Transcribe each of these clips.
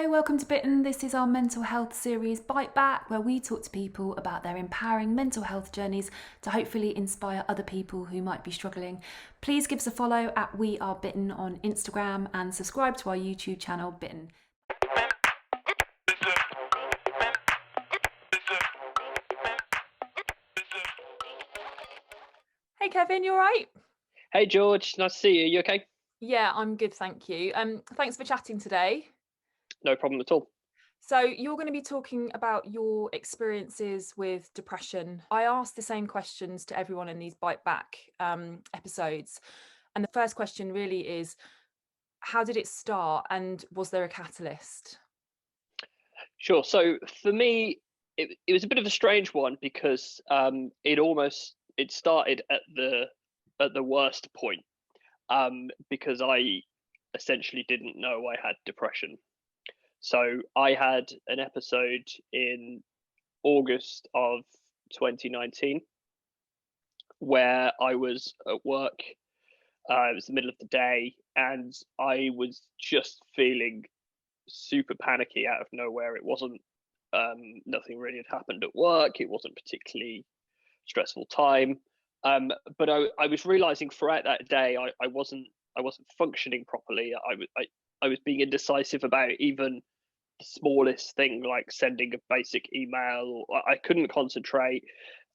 Hello, welcome to Bitten. This is our mental health series Bite Back, where we talk to people about their empowering mental health journeys to hopefully inspire other people who might be struggling. Please give us a follow at We Are Bitten on Instagram and subscribe to our YouTube channel, Bitten. Hey Kevin, you all right? Hey George, nice to see you. You okay? Yeah, I'm good, thank you. Thanks for chatting today. No problem at all. So you're going to be talking about your experiences with depression. I asked the same questions to everyone in these Bite Back episodes. And the first question really is, how did it start and was there a catalyst? Sure. So for me, it was a bit of a strange one because it started at the worst point because I essentially didn't know I had depression. So I had an episode in August of 2019 where I was at work. It was the middle of the day, and I was just feeling super panicky out of nowhere. It wasn't nothing really had happened at work. It wasn't particularly stressful time. But I was realizing throughout that day I wasn't functioning properly. I was being indecisive about even the smallest thing like sending a basic email. Or I couldn't concentrate,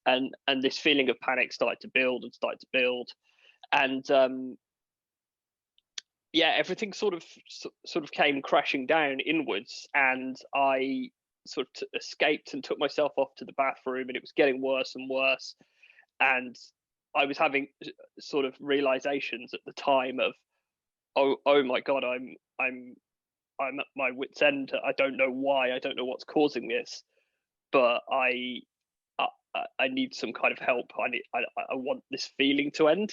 and this feeling of panic started to build and started to build. And yeah, everything sort of came crashing down inwards, and I sort of escaped and took myself off to the bathroom, and it was getting worse and worse. And I was having sort of realizations at the time of, oh my god, I'm at my wit's end. I don't know why. I don't know what's causing this, but I, I need some kind of help. I want this feeling to end.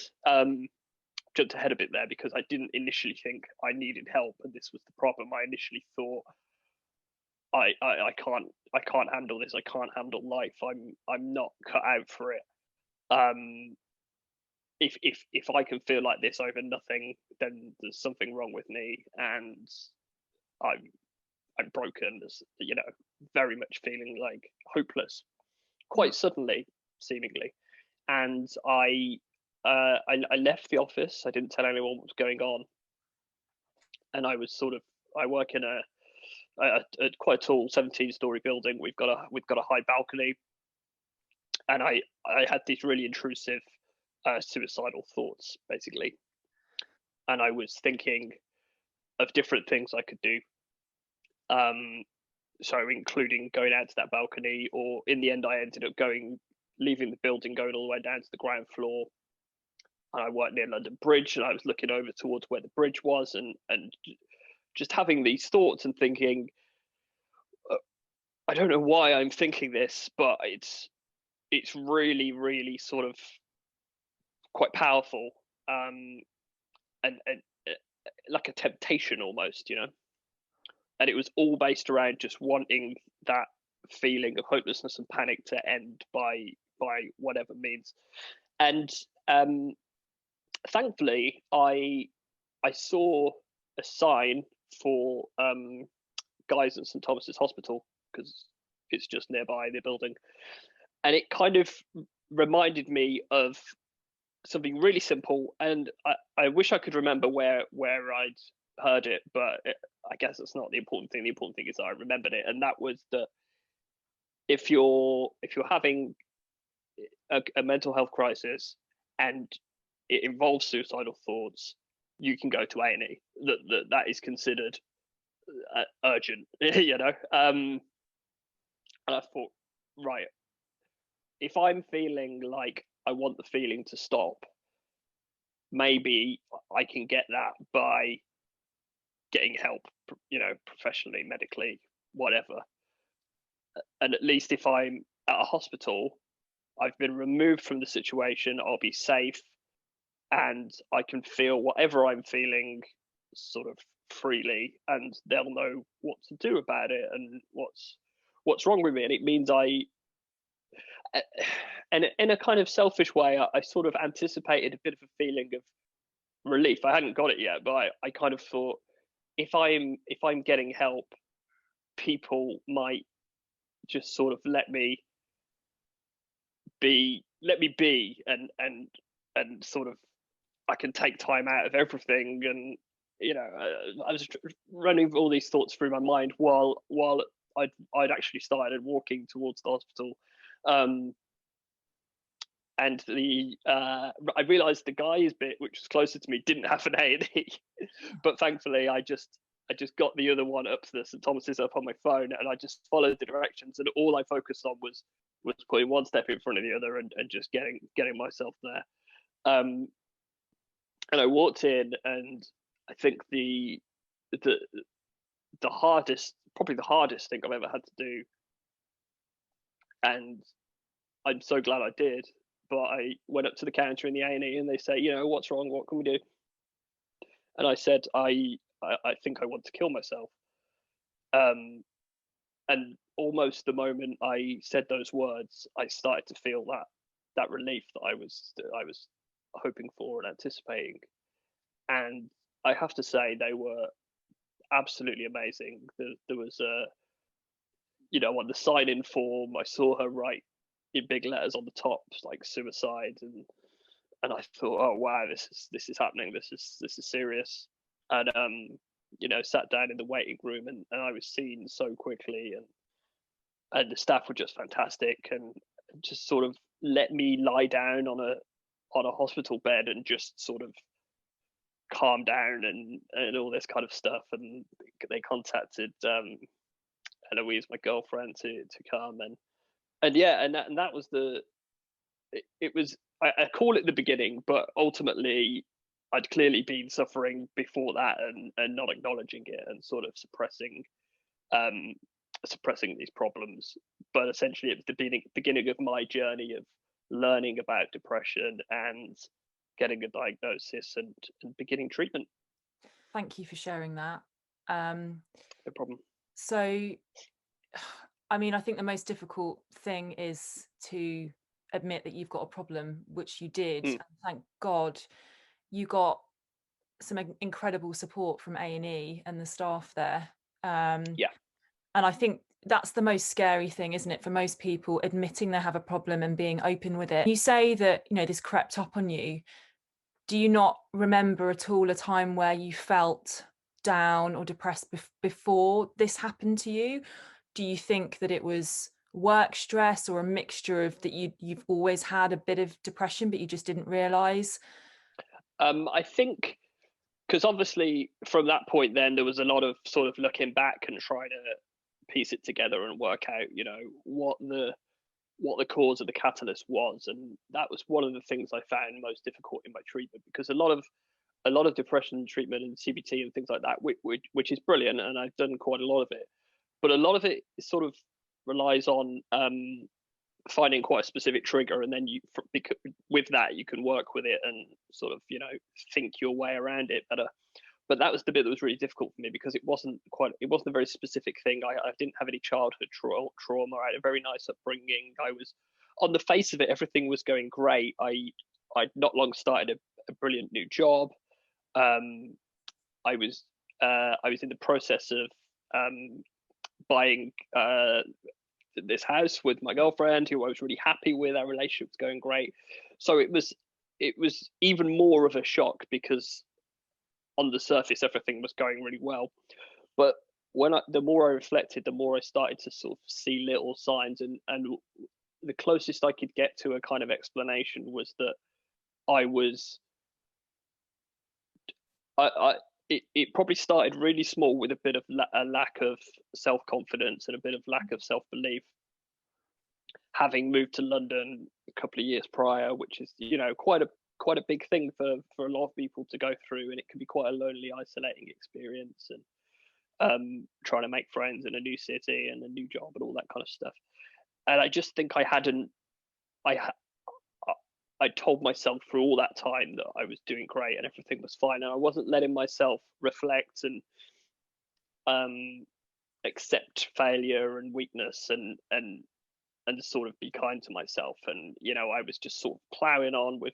Jumped ahead a bit there because I didn't initially think I needed help, and this was the problem. I initially thought I can't handle this. I can't handle life. I'm not cut out for it. Um, if I can feel like this over nothing, then there's something wrong with me, and I'm I'm broken. Very much feeling like hopeless, Yeah. quite suddenly, seemingly. And I left the office. I didn't tell anyone what was going on, and I work in a quite a tall 17-story building. We've got a high balcony, and I had these really intrusive suicidal thoughts basically, and I was thinking of different things I could do. Um, so including going out to that balcony, or in the end, I ended up leaving the building, going all the way down to the ground floor. And I worked near London Bridge, and I was looking over towards where the bridge was, and just having these thoughts and thinking, I don't know why I'm thinking this, but it's really, really sort of quite powerful, and like a temptation almost, And it was all based around just wanting that feeling of hopelessness and panic to end by whatever means. And thankfully, I saw a sign for guys at St Thomas's Hospital because it's just nearby the building, and it kind of reminded me of something really simple. And I wish I could remember where I'd heard it, but I guess that's not the important thing. The important thing is that I remembered it, and that was that if you're having a mental health crisis and it involves suicidal thoughts, you can go to A&E. That is considered urgent, And I thought, right, if I'm feeling like I want the feeling to stop, maybe I can get that by getting help, professionally, medically, whatever. And at least if I'm at a hospital, I've been removed from the situation, I'll be safe, and I can feel whatever I'm feeling sort of freely, and they'll know what to do about it and what's wrong with me. And it means and in a kind of selfish way, I sort of anticipated a bit of a feeling of relief. I hadn't got it yet, but I kind of thought, if I'm getting help, people might just sort of let me be, and sort of I can take time out of everything. And I was running all these thoughts through my mind while I'd actually started walking towards the hospital. And I realised the guy's bit, which was closer to me, didn't have an A&E, but thankfully I just got the other one up to the St Thomas's up on my phone, and I just followed the directions, and all I focused on was putting one step in front of the other, and just getting myself there. And I walked in, and I think the hardest, probably the hardest thing I've ever had to do, and I'm so glad I did. But I went up to the counter in the A&E, and they say, what's wrong? What can we do? And I said, I think I want to kill myself. And almost the moment I said those words, I started to feel that relief that I was hoping for and anticipating. And I have to say, they were absolutely amazing. There was on the sign-in form, I saw her write in big letters on the top, like suicide, and I thought, oh wow, this is happening. This is serious. And sat down in the waiting room, and I was seen so quickly, and the staff were just fantastic, and just sort of let me lie down on a hospital bed and just sort of calm down, and all this kind of stuff. And they contacted Eloise, my girlfriend, to come, and that was it was, I call it the beginning, but ultimately I'd clearly been suffering before that, and not acknowledging it, and sort of suppressing these problems. But essentially, it was the beginning of my journey of learning about depression and getting a diagnosis, and beginning treatment. Thank you for sharing that. No problem. So, I mean, I think the most difficult thing is to admit that you've got a problem, which you did. And thank God you got some incredible support from A&E and the staff there. Yeah. And I think that's the most scary thing, isn't it, for most people, admitting they have a problem and being open with it. You say that, this crept up on you. Do you not remember at all a time where you felt down or depressed before this happened to you? Do you think that it was work stress, or a mixture of that you've always had a bit of depression but you just didn't realize? I think, because obviously from that point then there was a lot of sort of looking back and trying to piece it together and work out, what the cause of the catalyst was. And that was one of the things I found most difficult in my treatment, because a lot of depression treatment and CBT and things like that, which is brilliant, and I've done quite a lot of it, but a lot of it sort of relies on finding quite a specific trigger, and then with that you can work with it and sort of think your way around it better. But that was the bit that was really difficult for me, because it wasn't a very specific thing. I didn't have any childhood trauma. I had a very nice upbringing. I was, on the face of it, everything was going great. I'd not long started a brilliant new job. I was in the process of buying this house with my girlfriend, who I was really happy with. Our relationship was going great. So it was even more of a shock, because on the surface everything was going really well, but the more I reflected, the more I started to sort of see little signs, and the closest I could get to a kind of explanation was that it probably started really small, with a bit of a lack of self-confidence and a bit of lack of self-belief, having moved to London a couple of years prior, which is quite a big thing for a lot of people to go through, and it can be quite a lonely, isolating experience, and trying to make friends in a new city and a new job and all that kind of stuff. And I just think I told myself through all that time that I was doing great and everything was fine, and I wasn't letting myself reflect and accept failure and weakness, and sort of be kind to myself. And I was just sort of plowing on with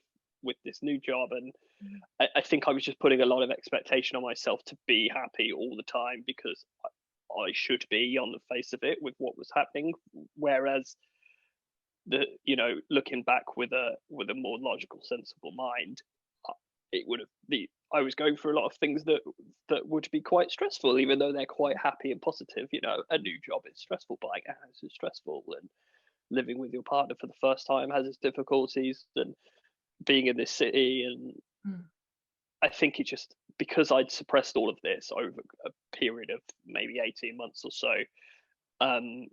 this new job, and I think I was just putting a lot of expectation on myself to be happy all the time, because I should be on the face of it with what was happening. Whereas looking back with a more logical, sensible mind, it would have the I was going through a lot of things that would be quite stressful, even though they're quite happy and positive. A new job is stressful, buying a house is stressful, and living with your partner for the first time has its difficulties, and being in this city. And Mm. I think it just, because I'd suppressed all of this over a period of maybe 18 months or so, um,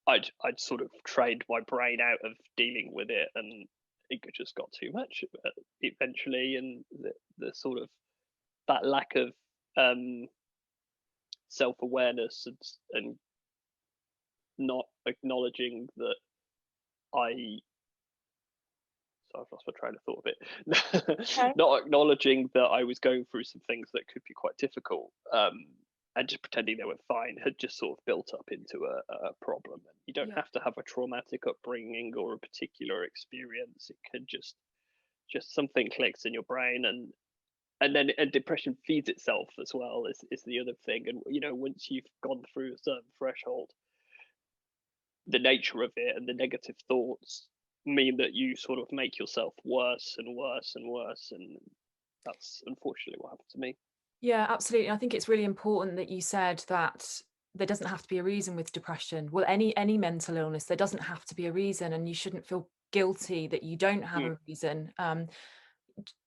I'd sort of trained my brain out of dealing with it, and it just got too much eventually. And the sort of that lack of self awareness, and not acknowledging that I so I've lost my train of thought a bit. Okay. Not acknowledging that I was going through some things that could be quite difficult, and just pretending they were fine, had just sort of built up into a problem. And you don't Yeah. have to have a traumatic upbringing or a particular experience. It can just something clicks in your brain, and depression feeds itself as well, is the other thing. And once you've gone through a certain threshold, the nature of it and the negative thoughts mean that you sort of make yourself worse and worse and worse. And that's unfortunately what happened to me. Yeah, absolutely. I think it's really important that you said that there doesn't have to be a reason with depression. Well, any mental illness, there doesn't have to be a reason, and you shouldn't feel guilty that you don't have Mm, a reason.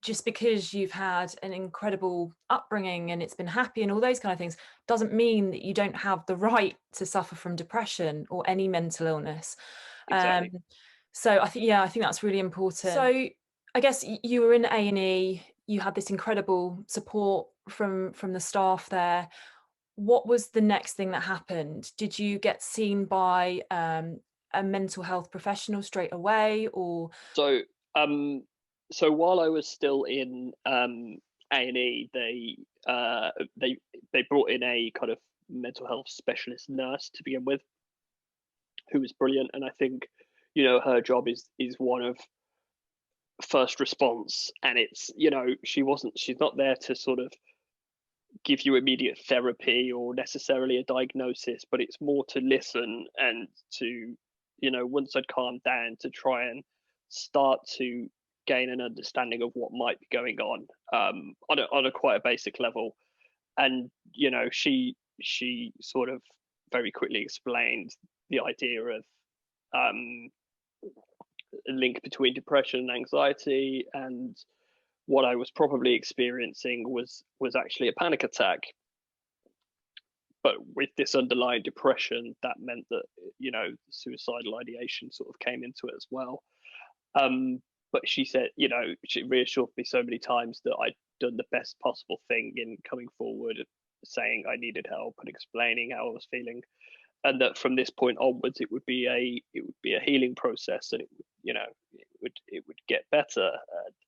Just because you've had an incredible upbringing and it's been happy and all those kind of things doesn't mean that you don't have the right to suffer from depression or any mental illness. Um, exactly. so I think that's really important. So I guess you were in A&E, you had this incredible support from the staff there. What was the next thing that happened? Did you get seen by a mental health professional straight away, or? So, um, so while I was still in A&E, they brought in a kind of mental health specialist nurse to begin with, who was brilliant. And I think, her job is one of first response. And it's, she's not there to sort of give you immediate therapy or necessarily a diagnosis, but it's more to listen, and to, once I'd calmed down, to try and start to gain an understanding of what might be going on a quite a basic level. And she sort of very quickly explained the idea of um, a link between depression and anxiety, and what I was probably experiencing was actually a panic attack. But with this underlying depression, that meant that suicidal ideation sort of came into it as well. But she said, she reassured me so many times that I'd done the best possible thing in coming forward, saying I needed help and explaining how I was feeling, and that from this point onwards it would be a healing process, and it would get better,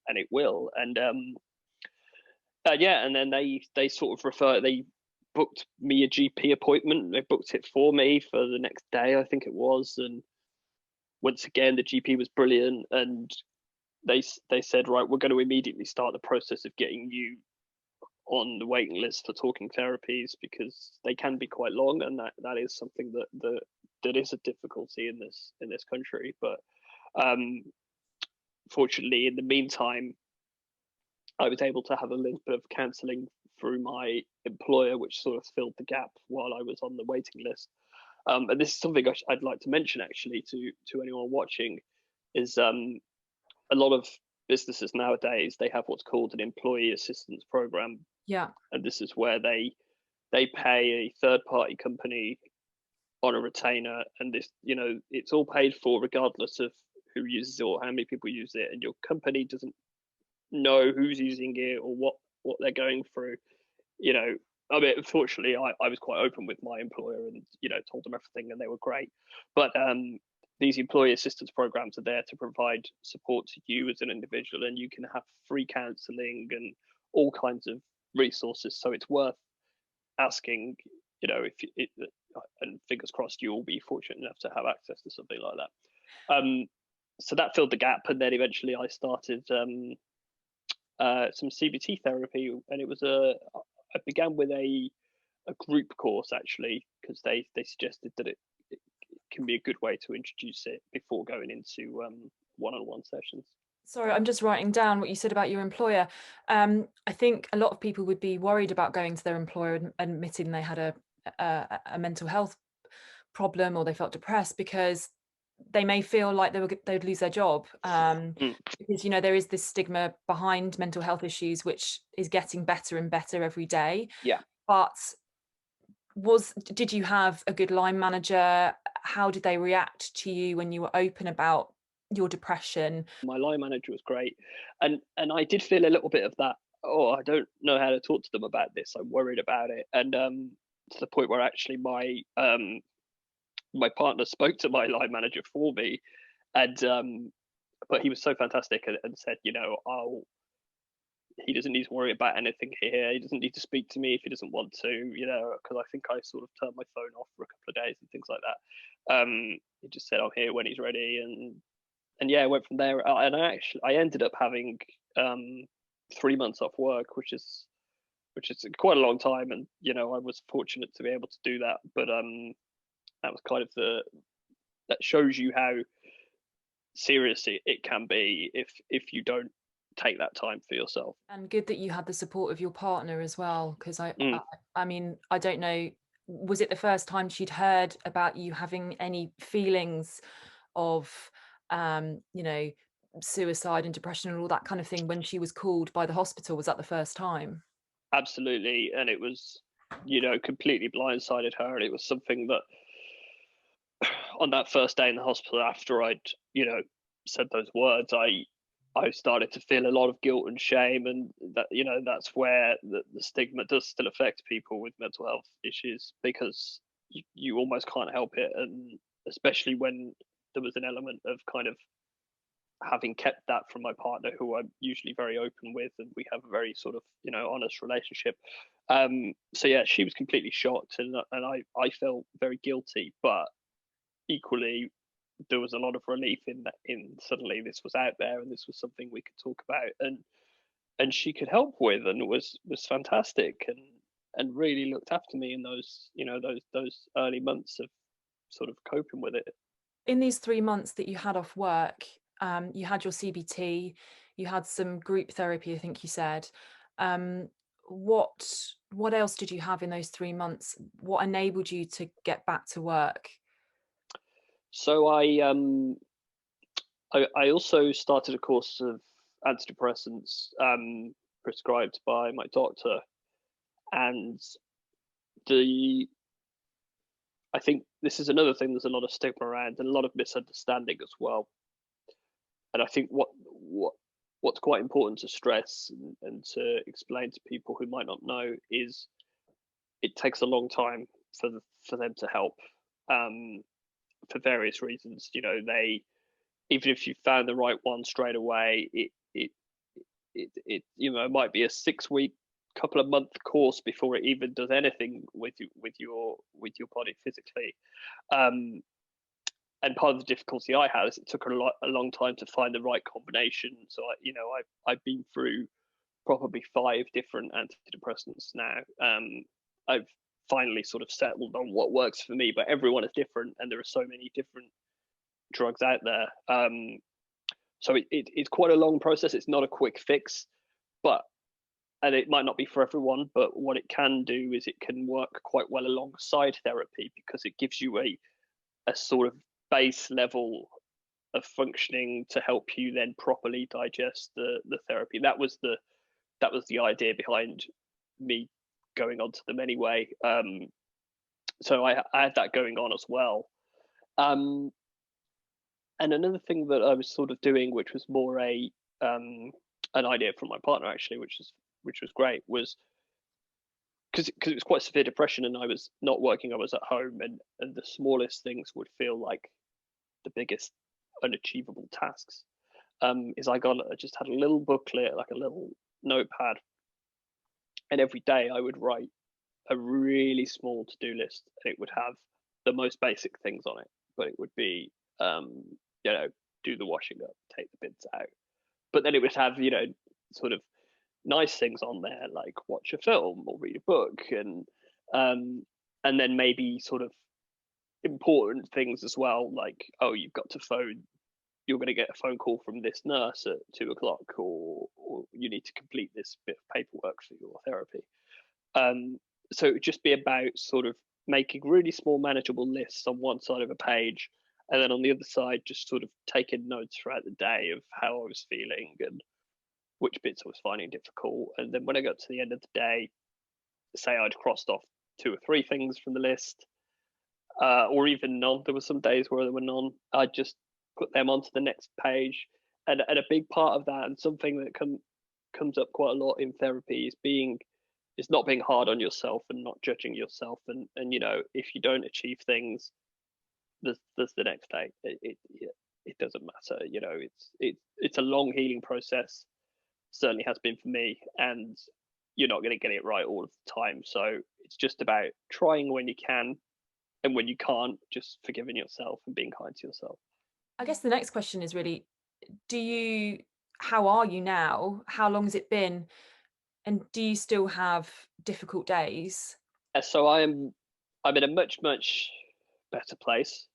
and it will. And yeah, and then they sort of they booked me a GP appointment. They booked it for me for the next day, I think it was. And once again, the GP was brilliant, and they said, right, we're going to immediately start the process of getting you on the waiting list for talking therapies, because they can be quite long, and that is something that is a difficulty in this country. But um, fortunately, in the meantime, I was able to have a little bit of counselling through my employer, which sort of filled the gap while I was on the waiting list. And this is something I'd like to mention actually to anyone watching, is a lot of businesses nowadays, they have what's called an employee assistance program. Yeah. And this is where they pay a third party company on a retainer, and this, it's all paid for regardless of who uses it or how many people use it, and your company doesn't know who's using it or what they're going through. you know I mean, unfortunately, I was quite open with my employer, and told them everything, and they were great. But these employee assistance programs are there to provide support to you as an individual, and you can have free counselling and all kinds of resources. So it's worth asking, if it, and fingers crossed you'll be fortunate enough to have access to something like that. So that filled the gap, and then eventually I started some CBT therapy, and I began with a a group course actually, because they suggested that it can be a good way to introduce it before going into one-on-one sessions. Sorry, I'm just writing down what you said about your employer. I think a lot of people would be worried about going to their employer and admitting they had a mental health problem, or they felt depressed, because they may feel like they'd lose their job. Mm, Because, you know, there is this stigma behind mental health issues, which is getting better and better every day. yeah. But did you have a good line manager? How did they react to you when you were open about your depression? My line manager was great, and I did feel a little bit of that. Oh, I don't know how to talk to them about this. I'm worried about it, and to the point where actually my partner spoke to my line manager for me, and but he was so fantastic and said, you know, he doesn't need to worry about anything here. He doesn't need to speak to me if he doesn't want to, you know, because I think I sort of turned my phone off for a couple of days and things like that. He just said I'm here when he's ready, and yeah, I went from there. And I ended up having 3 months off work, which is quite a long time, and you know I was fortunate to be able to do that. But that was kind of that shows you how serious it can be if you don't take that time for yourself. And good that you had the support of your partner as well, because Mm. I mean, I don't know, was it the first time she'd heard about you having any feelings of, you know, suicide and depression and all that kind of thing when she was called by the hospital? Was that the first time? Absolutely, and it was, you know, completely blindsided her, and it was something that on that first day in the hospital after I'd, you know, said those words, I started to feel a lot of guilt and shame, and that, you know, that's where the stigma does still affect people with mental health issues, because you almost can't help it, and especially when there was an element of kind of having kept that from my partner, who I'm usually very open with, and we have a very sort of, you know, honest relationship. So yeah, she was completely shocked, and I felt very guilty, but equally there was a lot of relief in that, in suddenly this was out there and this was something we could talk about, and she could help with, and was fantastic, and really looked after me in those, you know, those early months of sort of coping with it. In these 3 months that you had off work, you had your CBT, you had some group therapy, I think you said. Um, what else did you have in those 3 months? What enabled you to get back to work? So I also started a course of antidepressants prescribed by my doctor, and the I think this is another thing. There's a lot of stigma around and a lot of misunderstanding as well. And I think what's quite important to stress and to explain to people who might not know is it takes a long time for them to help, um, for various reasons. You know, they, even if you found the right one straight away, it you know, it might be a 6 week, couple of month course before it even does anything with you, with your body physically. Um, and part of the difficulty I had is it took a long time to find the right combination. So you know, I've been through probably 5 different antidepressants now. I've finally sort of settled on what works for me, but everyone is different, and there are so many different drugs out there. So it's quite a long process. It's not a quick fix, but, and it might not be for everyone, but what it can do is it can work quite well alongside therapy, because it gives you a sort of base level of functioning to help you then properly digest the therapy. That was the idea behind me going on to them anyway. So I had that going on as well. Um, and another thing that I was sort of doing, which was more an idea from my partner actually, which was great, was because it was quite severe depression and I was not working. I was at home, and the smallest things would feel like the biggest unachievable tasks. I just had a little booklet, like a little notepad, and every day I would write a really small to-do list, and it would have the most basic things on it, but it would be, you know, do the washing up, take the bins out, but then it would have, you know, sort of nice things on there like watch a film or read a book, And then maybe sort of important things as well, like, oh, you've got to phone, you're going to get a phone call from this nurse at 2 o'clock, or you need to complete this bit of paperwork for your therapy. So it would just be about sort of making really small, manageable lists on one side of a page, and then on the other side, just sort of taking notes throughout the day of how I was feeling and which bits I was finding difficult. And then when I got to the end of the day, say I'd crossed off 2 or 3 things from the list, or even none. There were some days where there were none. I'd just put them onto the next page. And a big part of that, and something that comes up quite a lot in therapy, is not being hard on yourself and not judging yourself. And if you don't achieve things, there's the next day. It doesn't matter. It's a long healing process. Certainly has been for me, and you're not going to get it right all of the time. So it's just about trying when you can, and when you can't, just forgiving yourself and being kind to yourself. I guess the next question is really, how are you now? How long has it been? And do you still have difficult days? So I'm in a much better place.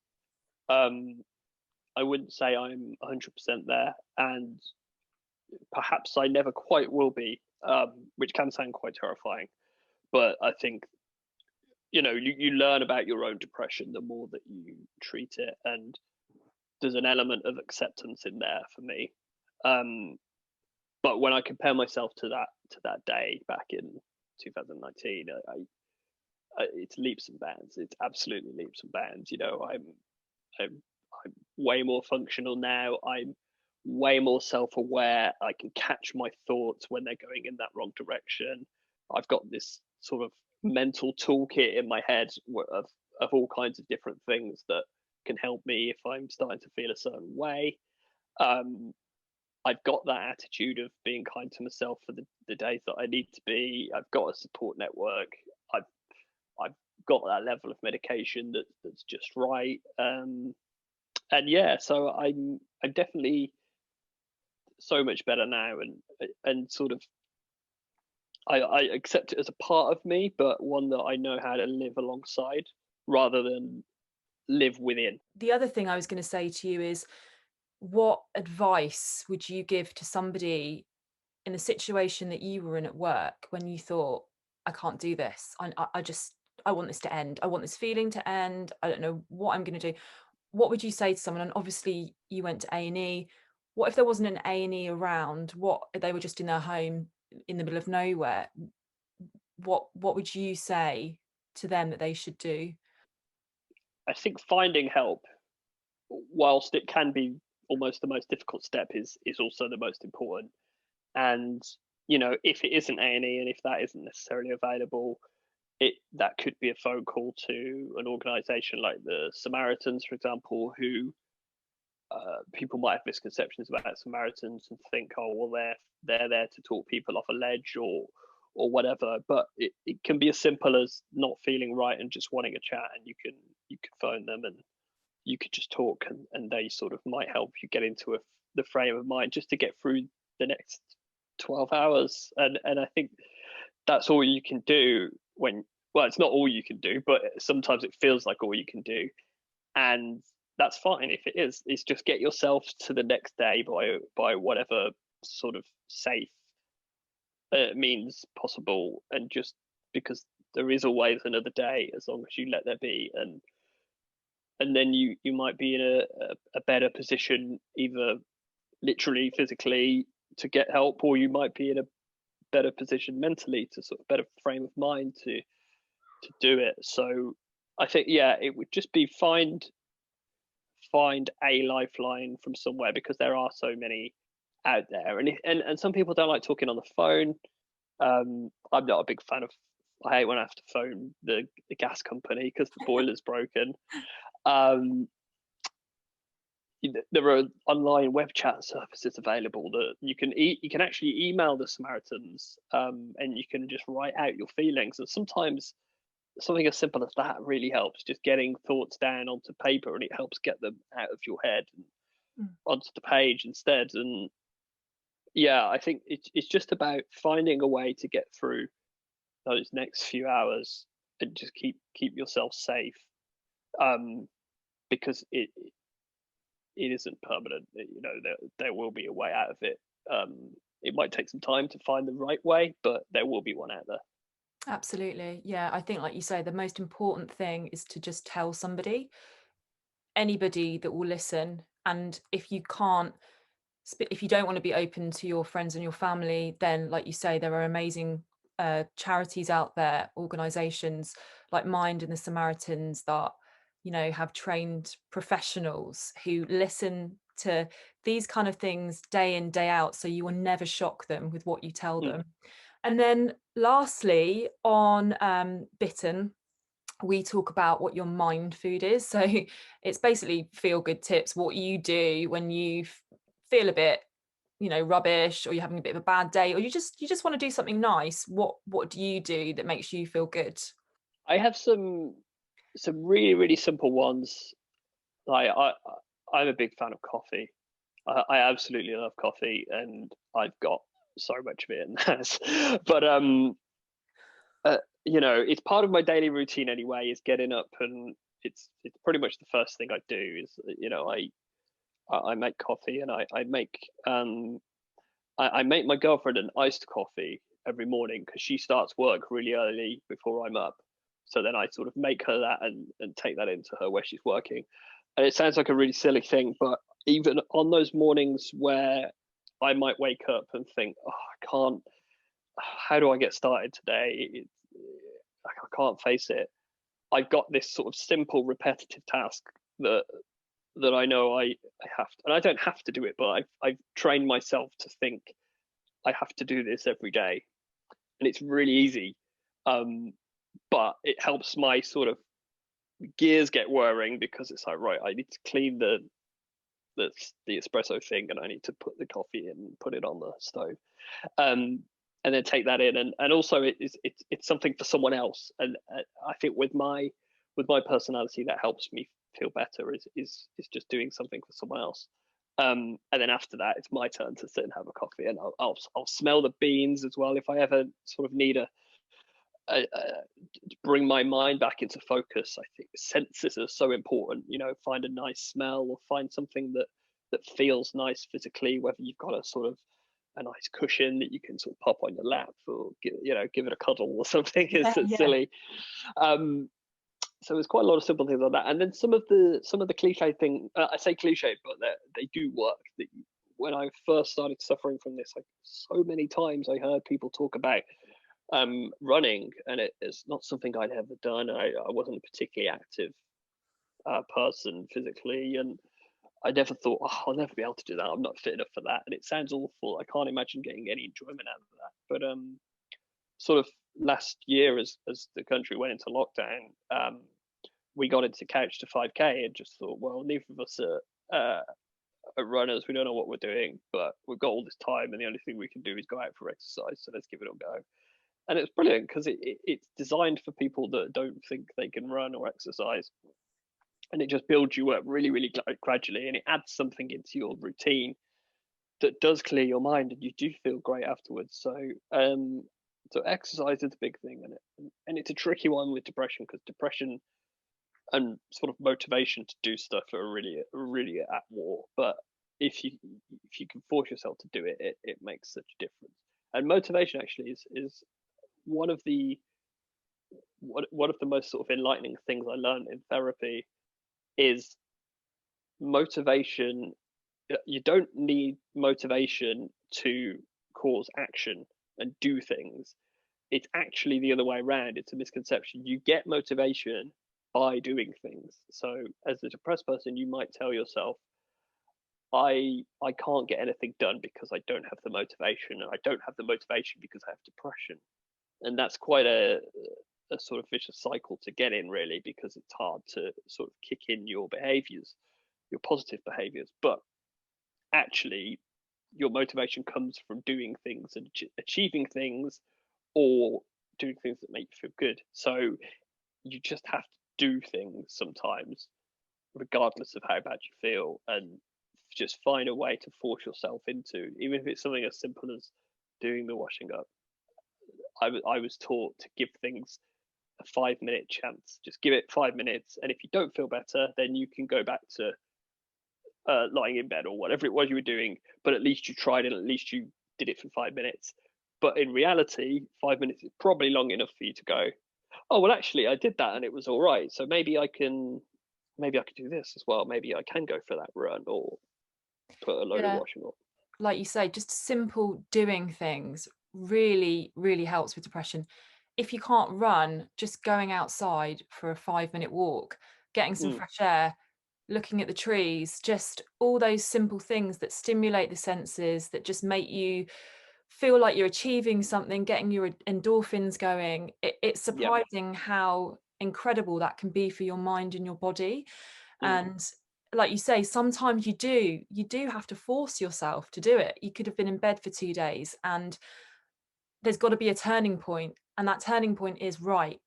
Um, I wouldn't say I'm 100% there, and perhaps I never quite will be, which can sound quite terrifying. But I think you learn about your own depression the more that you treat it, and there's an element of acceptance in there for me. But when I compare myself to that day back in 2019, it's leaps and bounds. It's absolutely leaps and bounds. I'm way more functional now. I'm way more self-aware. I can catch my thoughts when they're going in that wrong direction. I've got this sort of mental toolkit in my head of all kinds of different things that can help me if I'm starting to feel a certain way. Um, I've got that attitude of being kind to myself for the days that I need to be. I've got a support network. I've I've got that level of medication that's just right. And yeah, so I'm definitely so much better now, and sort of I accept it as a part of me, but one that I know how to live alongside rather than live within. The other thing I was going to say to you is, what advice would you give to somebody in a situation that you were in at work when you thought, I can't do this. I want this to end. I want this feeling to end. I don't know what I'm going to do. What would you say to someone? And obviously you went to A&E. What if there wasn't an A&E around? What if they were just in their home in the middle of nowhere? What would you say to them that they should do? I think finding help, whilst it can be almost the most difficult step, is also the most important. And if it isn't A&E, and if that isn't necessarily available, that could be a phone call to an organization like the Samaritans, for example, who people might have misconceptions about Samaritans and think, oh well, they're there to talk people off a ledge or whatever. But it can be as simple as not feeling right and just wanting a chat, and you can phone them, and you could just talk, and they sort of might help you get into the frame of mind just to get through the next 12 hours. And I think that's all you can do well, it's not all you can do, but sometimes it feels like all you can do. And that's fine if it is. It's just get yourself to the next day by whatever sort of safe means possible, and just because there is always another day, as long as you let there be. And then you might be in a better position, either literally physically, to get help, or you might be in a better position mentally, to sort of better frame of mind to do it. So I think, yeah, it would just be find a lifeline from somewhere, because there are so many out there, and some people don't like talking on the phone. I'm not a big fan of. I hate when I have to phone the gas company because the boiler's broken. Um, there are online web chat services available that you can actually email the Samaritans, and you can just write out your feelings. And sometimes something as simple as that really helps, just getting thoughts down onto paper, and it helps get them out of your head and onto the page instead. And yeah, I think it's just about finding a way to get through those next few hours and just keep yourself safe, um, because it isn't permanent. You know, there will be a way out of it. It might take some time to find the right way, but there will be one out there. Absolutely. Yeah, I think, like you say, the most important thing is to just tell somebody, anybody that will listen. And if you can't, if you don't want to be open to your friends and your family, then, like you say, there are amazing charities out there, organizations like Mind and the Samaritans that, have trained professionals who listen to these kind of things day in, day out. So you will never shock them with what you tell Mm. them. And then lastly, on Bitten, we talk about what your mind food is. So it's basically feel good tips, what you do when you feel a bit, rubbish, or you're having a bit of a bad day, or you just want to do something nice. What do you do that makes you feel good? I have some really simple ones. Like I'm a big fan of coffee. I absolutely love coffee, and I've got so much of it in the house. But you know, it's part of my daily routine anyway. Is getting up, and it's pretty much the first thing I do. Is, you know, I make coffee, and I make my girlfriend an iced coffee every morning because she starts work really early before I'm up. So then I sort of make her that and take that into her where she's working. And it sounds like a really silly thing, but even on those mornings where I might wake up and think, oh, I can't, how do I get started today? I can't face it. I've got this sort of simple, repetitive task that I know I have to, and I don't have to do it, but I've trained myself to think I have to do this every day, and it's really easy. Um, but it helps my sort of gears get whirring because it's like, right, I need to clean the the espresso thing, and I need to put the coffee in and put it on the stove, um, and then take that in, and also it's something for someone else, and I think with my personality that helps me feel better is just doing something for someone else. And then after that, it's my turn to sit and have a coffee, and I'll smell the beans as well if I ever sort of need to bring my mind back into focus. I think senses are so important. You know, find a nice smell or find something that feels nice physically. Whether you've got a sort of a nice cushion that you can sort of pop on your lap, or give it a cuddle or something is Yeah, yeah. silly. Um, so there's quite a lot of simple things like that, and then some of the cliche thing. I say cliche, but they do work. When I first started suffering from this, like so many times I heard people talk about running, and it's not something I'd ever done. I wasn't a particularly active person physically, and I never thought, oh, I'll never be able to do that. I'm not fit enough for that, and it sounds awful. I can't imagine getting any enjoyment out of that. But sort of last year, as the country went into lockdown, we got into couch to 5K and just thought, well, neither of us are runners. We don't know what we're doing, but we've got all this time, and the only thing we can do is go out for exercise. So let's give it a go. And it's brilliant because it's designed for people that don't think they can run or exercise, and it just builds you up really gradually, and it adds something into your routine that does clear your mind, and you do feel great afterwards. So exercise is a big thing, and it's a tricky one with depression, because depression and sort of motivation to do stuff are really at war. But if you can force yourself to do it, it makes such a difference. And motivation actually is one of the one of the most sort of enlightening things I learned in therapy is motivation. You don't need motivation to cause action and do things. It's actually the other way around. It's a misconception. You get motivation by doing things. So as a depressed person, you might tell yourself, I can't get anything done because I don't have the motivation, and I don't have the motivation because I have depression. And that's quite a sort of vicious cycle to get in, really, because it's hard to sort of kick in your behaviors, your positive behaviors. But actually, your motivation comes from doing things and achieving things, or doing things that make you feel good. So you just have to do things sometimes, regardless of how bad you feel, and just find a way to force yourself into, even if it's something as simple as doing the washing up. I was taught to give things a 5 minute chance. Just give it 5 minutes, and if you don't feel better, then you can go back to lying in bed or whatever it was you were doing. But at least you tried, and at least you did it for 5 minutes. But in reality, 5 minutes is probably long enough for you to go, oh well, actually, I did that and it was all right. So maybe I could do this as well. Maybe I can go for that run or put a load of Yeah, washing on. like you say, just simple doing things really, really helps with depression. If you can't run, just going outside for a 5-minute walk, getting some Mm, fresh air, looking at the trees, just all those simple things that stimulate the senses, that just make you feel like you're achieving something, getting your endorphins going. It's yeah. surprising how incredible that can be for your mind and your body. Mm, And like you say, sometimes you do have to force yourself to do it. You could have been in bed for 2 days, and there's got to be a turning point, and that turning point is, right,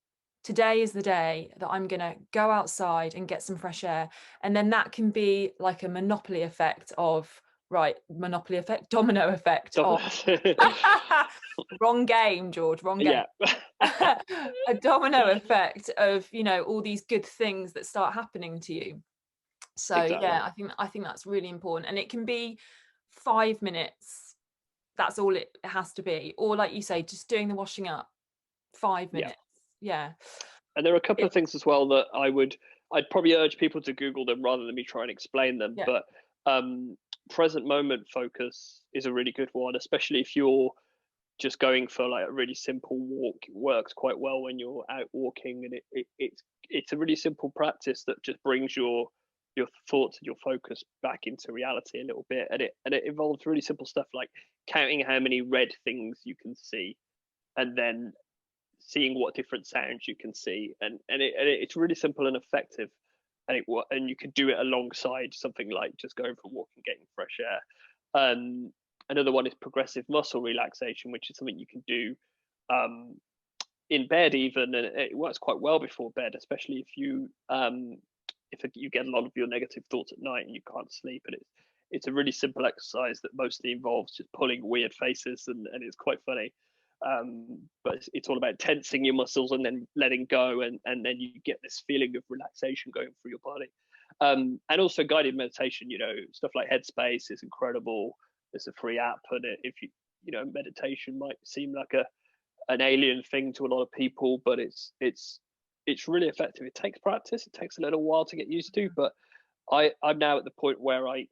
today is the day that I'm going to go outside and get some fresh air. And then that can be like a monopoly effect of, right, monopoly effect, domino effect of wrong game, George, wrong game. yeah. A domino effect of, all these good things that start happening to you. So Exactly. yeah, I think that's really important, and it can be 5 minutes. That's all it has to be. Or like you say, just doing the washing up, five Yeah. minutes. Yeah. And there are a couple It, of things as well that I'd probably urge people to Google them rather than me try and explain them. yeah. But um, present moment focus is a really good one, especially if you're just going for like a really simple walk. It works quite well when you're out walking, and it's a really simple practice that just brings your thoughts and your focus back into reality a little bit. And it involves really simple stuff like counting how many red things you can see, and then seeing what different sounds you can see, and it's really simple and effective, and you could do it alongside something like just going for a walk and getting fresh air. Another one is progressive muscle relaxation, which is something you can do um, in bed even, and it works quite well before bed, especially if you get a lot of your negative thoughts at night and you can't sleep. And it's a really simple exercise that mostly involves just pulling weird faces, and it's quite funny. But it's all about tensing your muscles and then letting go, and then you get this feeling of relaxation going through your body. And also guided meditation, stuff like Headspace is incredible. It's a free app, and if meditation might seem like an alien thing to a lot of people, but it's really effective. It takes practice. It takes a little while to get used to, but I'm now at the point where I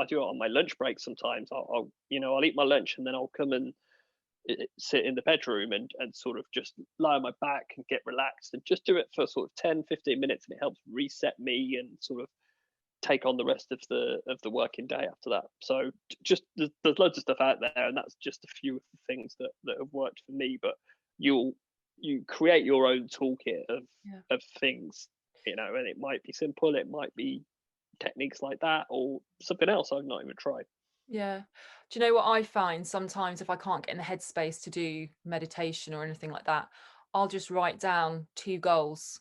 do it on my lunch break sometimes. I'll eat my lunch and then I'll come and sit in the bedroom and sort of just lie on my back and get relaxed and just do it for sort of 10-15 minutes, and it helps reset me and sort of take on the rest of the working day after that. So just there's loads of stuff out there, and that's just a few of the things that have worked for me. But you create your own toolkit Yeah. of things, and it might be simple, it might be techniques like that, or something else I've not even tried. Yeah. Do you know what I find sometimes if I can't get in the headspace to do meditation or anything like that, I'll just write down 2 goals.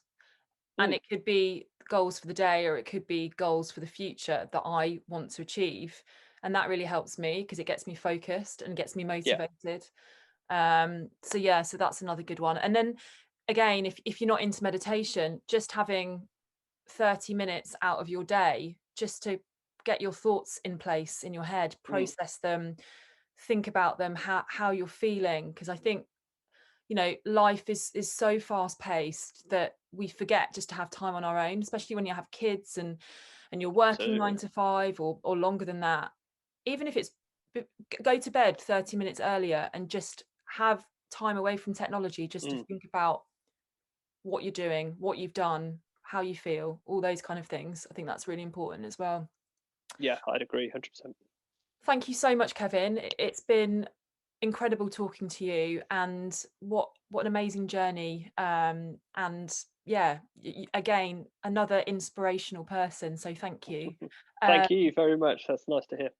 And Mm, it could be goals for the day, or it could be goals for the future that I want to achieve. And that really helps me because it gets me focused and gets me yeah. motivated. So yeah, so that's another good one. And then again, if you're not into meditation, just having 30 minutes out of your day just to get your thoughts in place in your head, Mm, process them, think about them, how you're feeling. Because I think, life is so fast paced that we forget just to have time on our own, especially when you have kids and you're working absolutely. 9 to 5 or longer than that. Even if it's go to bed 30 minutes earlier and just have time away from technology just to Mm, think about what you're doing, what you've done, how you feel, all those kind of things. I think that's really important as well. yeah, I'd agree 100%. Thank you so much, Kevin. It's been incredible talking to you, and what an amazing journey. And yeah, again, another inspirational person. So thank you. Thank Um, you very much. That's nice to hear.